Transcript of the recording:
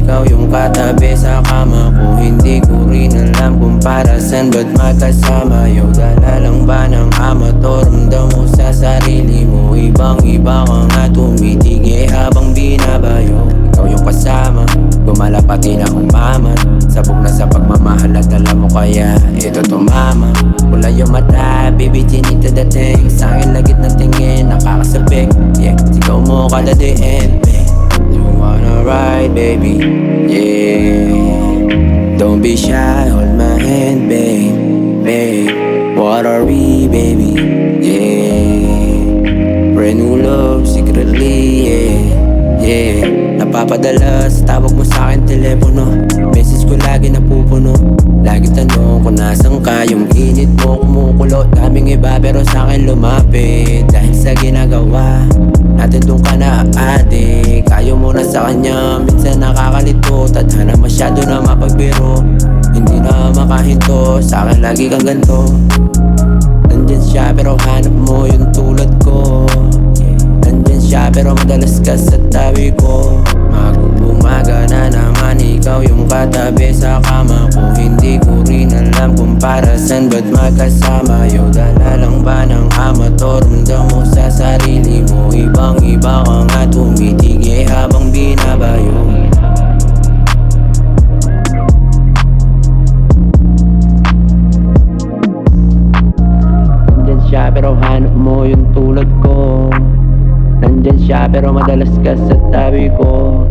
ikaw yung katabi sa kama ko. Hindi ko rin alam kung para saan ba't magkasama. Yo, dala lang ba ng ama to? Ramdam mo sa sarili mo, ibang iba ka nga tumitige habang binabayo. Ikaw yung kasama, gumala pati na umamat. Sabog na sa pagmamahal at alam mo kaya ito tumama. Pula yung mata, baby, chinita dating sa akin lagit na tingin, nakakasabik. Yeah, sigaw mo kada diin. You wanna ride, baby, yeah. Don't be shy, hold my hand, babe, babe. What are we, baby, yeah. Brand new love, secretly, yeah, yeah. Napapadala sa tawag mo sa akin telepono. Message ko lagi napupuno. Lagi tanong kung nasan ka. Yung init mo kumukulo. Daming iba pero sa akin lumapit. Dahil sa ginagawa natin doon ka na adik. Ayaw mo na sa kanya, minsan nakakalito. Tadhana masyado na mapagbiro. Hindi na makahinto, sa akin lagi kang ganto. Nandyan siya pero hanap mo yung tulad ko. Nandyan siya pero madalas ka sa tabi ko. Mag-umaga na naman, ikaw yung katabi sa kama ko. Hindi ko rin alam kung para saan ba't magkasama. Yo, dala lang ba ng ama to? Ramdam mo sa sarili mo, ibang iba ka nga tumitige habang binabayo. Nandyan siya pero hanap mo yung tulad ko. Nandyan siya pero madalas ka sa tabi ko.